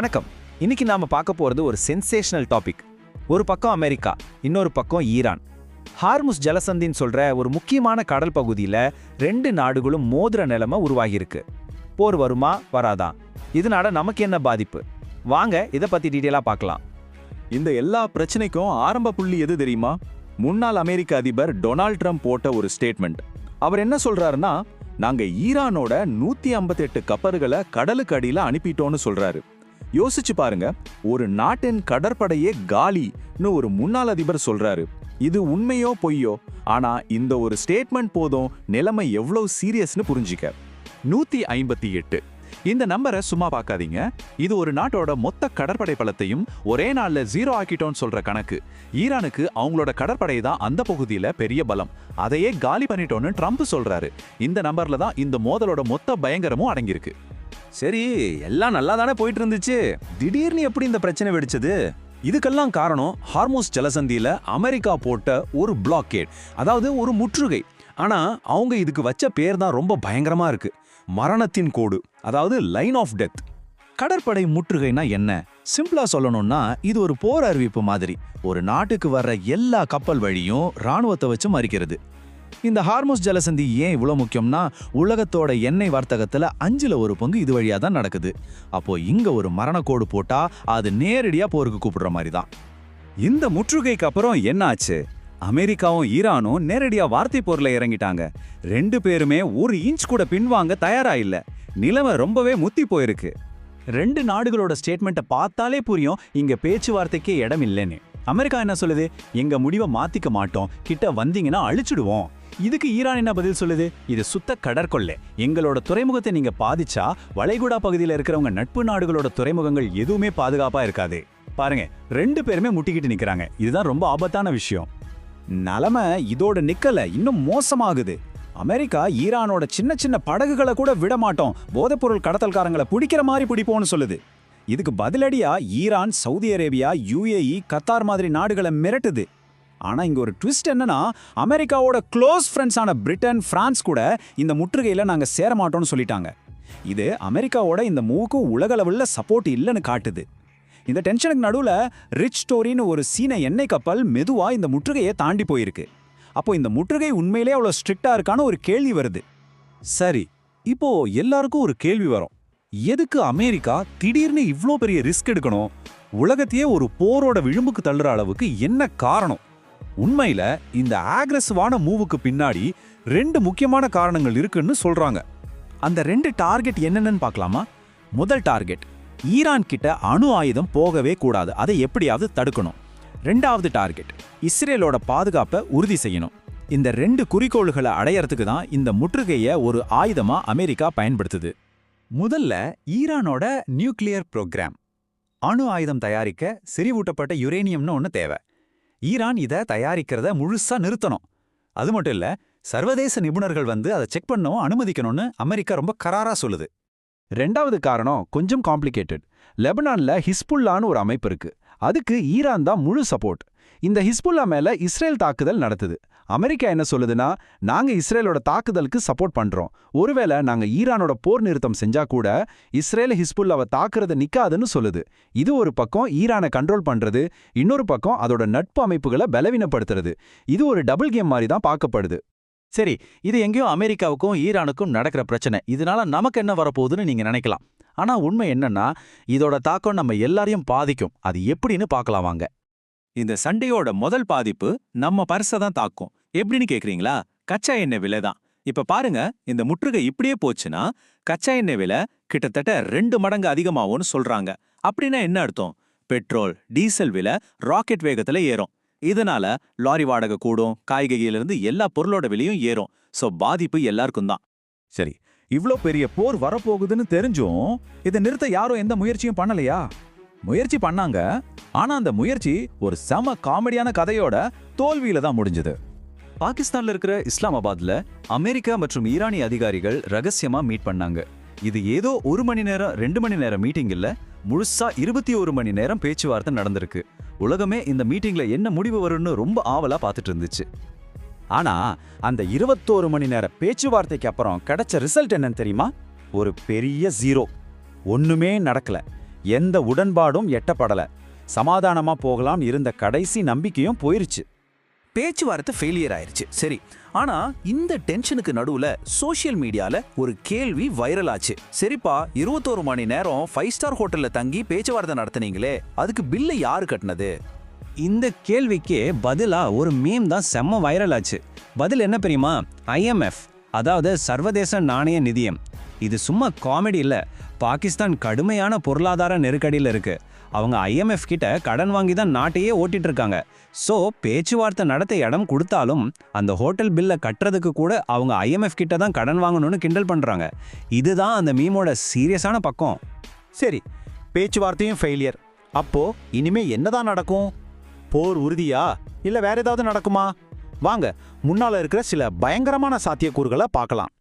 வணக்கம். இன்னைக்கு நாம பார்க்க போறது ஒரு சென்சேஷனல் டாபிக். ஒரு பக்கம் அமெரிக்கா, இன்னொரு பக்கம் ஈரான். ஹார்முஸ் ஜலசந்தின்னு சொல்ற ஒரு முக்கியமான கடல் பகுதியில ரெண்டு நாடுகளும் மோதிர நிலைமை உருவாகியிருக்கு. போர் வருமா வராதா? இதனால நமக்கு என்ன பாதிப்பு? வாங்க இதை பத்தி டீட்டெயிலா பார்க்கலாம். இந்த எல்லா பிரச்சனைக்கும் ஆரம்ப புள்ளி எது தெரியுமா? முன்னாள் அமெரிக்க அதிபர் டொனால்ட் ட்ரம்ப் போட்ட ஒரு ஸ்டேட்மெண்ட். அவர் என்ன சொல்றாருன்னா, நாங்க ஈரானோட 158 கப்பல்களை கடலுக்கு அடியில அனுப்பிட்டோம்னு சொல்றாரு. யோசிச்சு பாருங்க, ஒரு நாட்டின் கடற்படையே காலின்னு ஒரு முன்னாள் அதிபர் சொல்றாரு. இது உண்மையோ பொய்யோ, ஆனா இந்த ஒரு ஸ்டேட்மெண்ட் போதும் நிலைமை எவ்வளவு சீரியஸ்னு புரிஞ்சிக்க. 158 இந்த நம்பரை சும்மா பார்க்காதீங்க. இது ஒரு நாட்டோட மொத்த கடற்படை பலத்தையும் ஒரே நாள்ல 0 ஆக்கிட்டோன்னு சொல்ற கணக்கு. ஈரானுக்கு அவங்களோட கடற்படை தான் அந்த பகுதியில பெரிய பலம். அதையே காலி பண்ணிட்டோன்னு ட்ரம்ப் சொல்றாரு. இந்த நம்பர்ல தான் இந்த மோதலோட மொத்த பயங்கரமும் அடங்கியிருக்கு. சரி, எல்லாம் நல்லா தானே போயிட்டு இருந்துச்சு. திடீர்னு எப்படி இந்த பிரச்சனை வெடிச்சது? இதுக்கெல்லாம் காரணம் ஹார்முஸ் ஜலசந்தியில அமெரிக்கா போட்ட ஒரு பிளாக்கேட், அதாவது ஒரு முற்றுகை. ஆனா அவங்க இதுக்கு வச்ச பேர் தான் ரொம்ப பயங்கரமா இருக்கு. மரணத்தின் கோடு, அதாவது லைன் ஆஃப் டெத். கடற்படை முற்றுகைனா என்ன? சிம்பிளா சொல்லணும்னா இது ஒரு போர் அறிவிப்பு மாதிரி. ஒரு நாட்டுக்கு வர்ற எல்லா கப்பல் வழியும் ராணுவத்தை வச்சு மறிக்கிறது. இந்த ஹார்முஸ் ஜலசந்தி ஏன் இவ்வளவு முக்கியம்னா, உலகத்தோட எண்ணெய் வர்த்தகத்துல 1/5 இது வழியா தான் நடக்குது. அப்போ இங்க ஒரு மரணக்கோடு போட்டா அது நேரடியா போருக்கு கூப்பிடுற மாதிரி தான். இந்த முற்றுகைக்கு அப்புறம் என்ன ஆச்சு? அமெரிக்காவும் ஈரானும் நேரடியா வார்த்தை போர்ல இறங்கிட்டாங்க. ரெண்டு பேருமே ஒரு இன்ச் கூட பின்வாங்க தயாரா இல்ல. நிலைமை ரொம்பவே முத்தி போயிருக்கு. ரெண்டு நாடுகளோட ஸ்டேட்மெண்ட்டை பார்த்தாலே புரியும் இங்க பேச்சுவார்த்தைக்கே இடம் இல்லைன்னு. அமெரிக்கா என்ன சொல்லுது? எங்க முடிவை மாத்திக்க மாட்டோம், கிட்ட வந்தீங்கன்னா அழிச்சிடுவோம். இதுக்கு ஈரான் என்ன பதில் சொல்லுது? இது சுத்த கடற்கொள்ளை. எங்களோட துறைமுகத்தை நீங்க பாதிச்சா வளைகுடா பகுதியில் இருக்கிறவங்க நட்பு நாடுகளோட துறைமுகங்கள் எதுவுமே பாதுகாப்பா இருக்காது. பாருங்க, ரெண்டு பேருமே முட்டிக்கிட்டு நிக்கிறாங்க. இதுதான் ரொம்ப ஆபத்தான விஷயம். நிலைமை இதோட நிக்கல, இன்னும் மோசமாகுது. அமெரிக்கா ஈரானோட சின்ன சின்ன படகுகளை கூட விட மாட்டோம், போதைப்பொருள் கடத்தல்காரங்களை பிடிக்கிற மாதிரி பிடிப்போம்னு சொல்லுது. இதுக்கு பதிலடியா Iran, Saudi Arabia, UAE, Qatar மாதிரி நாடுகளை மிரட்டுது. ஆனா இங்க ஒரு ட்விஸ்ட் என்னன்னா, அமெரிக்காவோட க்ளோஸ் ஃப்ரெண்ட்ஸான பிரிட்டன், பிரான்ஸ் கூட இந்த முற்றுகையில நாங்க சேர மாட்டோம்னு சொல்லிட்டாங்க. இது அமெரிக்காவோட இந்த மூவுக்கு உலகளவில் சப்போர்ட் இல்லைன்னு காட்டுது. இந்த டென்ஷனுக்கு நடுவுல ரிச் ஸ்டோரின்னு ஒரு சீன எண்ணெய் கப்பல் மெதுவா இந்த முற்றுகையை தாண்டி போயிருக்கு. அப்போ இந்த முற்றுகை உண்மையிலே அவ்வளோ ஸ்ட்ரிக்டா இருக்கான்னு ஒரு கேள்வி வருது. சரி, இப்போ எல்லாருக்கும் ஒரு கேள்வி வரும். எதுக்கு அமெரிக்கா திடீர்னு இவ்ளோ பெரிய ரிஸ்க் எடுக்கணும்? உலகத்தையே ஒரு போரோட விளிம்புக்கு தள்ளுற அளவுக்கு என்ன காரணம்? உண்மையில இந்த ஆக்ரெசிவான மூவுக்கு பின்னாடி ரெண்டு முக்கியமான காரணங்கள் இருக்குன்னு சொல்றாங்க. அந்த ரெண்டு டார்கெட் என்னென்னு பார்க்கலாமா? முதல் டார்கெட், ஈரான் கிட்ட அணு ஆயுதம் போகவே கூடாது, அதை எப்படியாவது தடுக்கணும். ரெண்டாவது டார்கெட், இஸ்ரேலோட பாதுகாப்பை உறுதி செய்யணும். இந்த ரெண்டு குறிக்கோள்களை அடையறதுக்கு தான் இந்த முற்றுகையை ஒரு ஆயுதமா அமெரிக்கா பயன்படுத்துது. முதல்ல ஈரானோட நியூக்ளியர் ப்ரோக்ராம். அணு ஆயுதம் தயாரிக்க செறிவூட்டப்பட்ட யுரேனியம்னு ஒன்று தேவை. ஈரான் இதை தயாரிக்கிறத முழுசா நிறுத்தணும். அது மட்டும் இல்ல, சர்வதேச நிபுணர்கள் வந்து அதை செக் பண்ணவும் அனுமதிக்கணும்னு அமெரிக்கா ரொம்ப கராரா சொல்லுது. ரெண்டாவது காரணம் கொஞ்சம் காம்ப்ளிகேட்டட். லெபனான்ல ஹிஸ்புல்லான்னு ஒரு அமைப்பு இருக்கு. அதுக்கு ஈரான் தான் முழு சப்போர்ட். இந்த ஹிஸ்புல்லா மேல இஸ்ரேல் தாக்குதல் நடத்துது. அமெரிக்கா என்ன சொல்லுதுன்னா, நாங்க இஸ்ரேலோட தாக்குதலுக்கு சப்போர்ட் பண்றோம். ஒருவேளை நாங்க ஈரானோட போர் நிறுத்தம் செஞ்சா கூட இஸ்ரேல் ஹிஸ்புல்லாவை தாக்குறது நிக்காதுன்னு சொல்லுது. இது ஒரு பக்கம் ஈரானை கண்ட்ரோல் பண்றது, இன்னொரு பக்கம் அதோட நட்பு அமைப்புகளை பலவீனப்படுத்துறது. இது ஒரு டபுள் கேம் மாதிரி தான் பார்க்கப்படுது. சரி, இது எங்கேயோ அமெரிக்காவுக்கும் ஈரானுக்கும் நடக்கிற பிரச்சனை. இதனால நமக்கு என்ன வரப்போகுதுன்னு நீங்க நினைக்கலாம். ஆனா உண்மை என்னன்னா, இதோட தாக்கம் நம்ம எல்லாரையும் பாதிக்கும். அது எப்படின்னு பார்க்கலாம் வாங்க. இந்த சண்டையோட முதல் பாதிப்பு நம்ம பர்ஸை தான் தாக்கும். எப்படின்னு கேக்குறீங்களா? கச்சா எண்ணெய் விலை தான். இப்ப பாருங்க, இந்த முற்றுகை இப்படியே போச்சுன்னா கச்சா எண்ணெய் விலை கிட்டத்தட்ட 2 மடங்கு அதிகமாகும்னு சொல்றாங்க. அப்படின்னா என்ன அர்த்தம்? பெட்ரோல், டீசல் விலை ராக்கெட் வேகத்துல ஏறும். இதனால லாரி வாடகை கூடும், காய்கறியிலிருந்து எல்லா பொருளோட விலையும் ஏறும். சோ பாதிப்பு எல்லாருக்கும் தான். சரி, இவ்ளோ பெரிய போர் வரப்போகுதுன்னு தெரிஞ்சும் இதை நிறுத்த யாரும் எந்த முயற்சியும் பண்ணலையா? முயற்சி பண்ணாங்க. ஆனா அந்த முயற்சி ஒரு செம காமெடியான கதையோட தோல்வியில தான் முடிஞ்சது. பாகிஸ்தான்ல இருக்கிற இஸ்லாமாபாத்ல அமெரிக்கா மற்றும் ஈரானிய அதிகாரிகள் ரகசியமா மீட் பண்ணாங்க. இது ஏதோ 1 மணி நேரம் 2 மணி நேரம் மீட்டிங் இல்ல, முழுசா 21 மணி நேரம் பேச்சுவார்த்தை நடந்திருக்கு. உலகமே இந்த மீட்டிங்ல என்ன முடிவு வரும்னு ரொம்ப ஆவலா பார்த்துட்டு இருந்துச்சு. ஆனா அந்த 21 மணி நேர பேச்சுவார்த்தைக்கு அப்புறம் கிடைச்ச ரிசல்ட் என்னன்னு தெரியுமா? ஒரு பெரிய 0. ஒண்ணுமே நடக்கல. எந்த உடன்பாடும் எட்டப்படல. சமாதானமா போகலாம் இருந்த கடைசி நம்பிக்கையும் போயிருச்சு. பேச்சுவார்த்தை ஃபெயிலியர் ஆயிருச்சு. சரி, ஆனா இந்த டென்ஷனுக்கு நடுவுல சோஷியல் மீடியால ஒரு கேள்வி வைரல் ஆச்சு. சரிப்பா, 21 மணி நேரம் 5 ஸ்டார் ஹோட்டல்ல தங்கி பேச்சுவார்த்தை நடத்துனீங்களே, அதுக்கு பில்லை யாரு கட்டினது? இந்த கேள்விக்கு பதிலா ஒரு மீம் தான் செம்ம வைரல் ஆச்சு. பதில் என்ன தெரியுமா? IMF, அதாவது சர்வதேச நாணய நிதியம். இது சும்மா காமெடி இல்ல. பாகிஸ்தான் கடுமையான பொருளாதார நெருக்கடியில் இருக்கு. அவங்க IMF கிட்ட கடன் வாங்கி தான் நாட்டையே ஓட்டிட்டு இருக்காங்க. ஸோ பேச்சுவார்த்தை நடத்த இடம் கொடுத்தாலும் அந்த ஹோட்டல் பில்லை கட்டுறதுக்கு கூட அவங்க IMF கிட்ட தான் கடன் வாங்கணும்னு கிண்டல் பண்றாங்க. இதுதான் அந்த மீமோட சீரியஸான பக்கம். சரி, பேச்சுவார்த்தையும் ஃபெயிலியர். அப்போ இனிமே என்னதான் நடக்கும்? போர் உறுதியா இல்ல வேற ஏதாவது நடக்குமா? வாங்க முன்னால இருக்கிற சில பயங்கரமான சாத்தியக்கூறுகளை பார்க்கலாம்.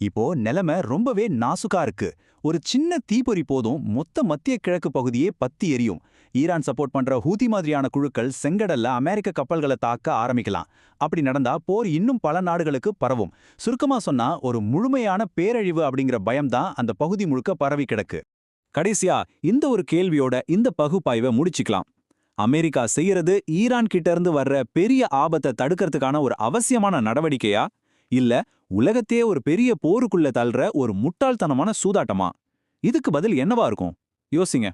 இப்போ நிலைமை ரொம்பவே நாசுக்கா இருக்கு. ஒரு சின்ன தீப்பொறி போதும் மொத்த மத்திய கிழக்கு பகுதியே பத்தி எரியும். ஈரான் சப்போர்ட் பண்ற ஹூதி மாதிரியான குழுக்கள் செங்கடல்ல அமெரிக்க கப்பல்களை தாக்க ஆரம்பிக்கலாம். அப்படி நடந்தா போர் இன்னும் பல நாடுகளுக்கு பரவும். சுருக்கமா சொன்னா ஒரு முழுமையான பேரழிவு அப்படிங்கிற பயம்தான் அந்த பகுதி முழுக்க பரவி கிடக்கு. கடைசியா இந்த ஒரு கேள்வியோட இந்த பகுப்பாய்வை முடிச்சுக்கலாம். அமெரிக்கா செய்யறது ஈரான் கிட்ட இருந்து வர்ற பெரிய ஆபத்தை தடுக்கிறதுக்கான ஒரு அவசியமான நடவடிக்கையா, இல்ல உலகத்தையே ஒரு பெரிய போருக்குள்ள தள்ளுற ஒரு முட்டாள்தனமான சூதாட்டமா? இதுக்கு பதில் என்னவா இருக்கும்? யோசிங்க.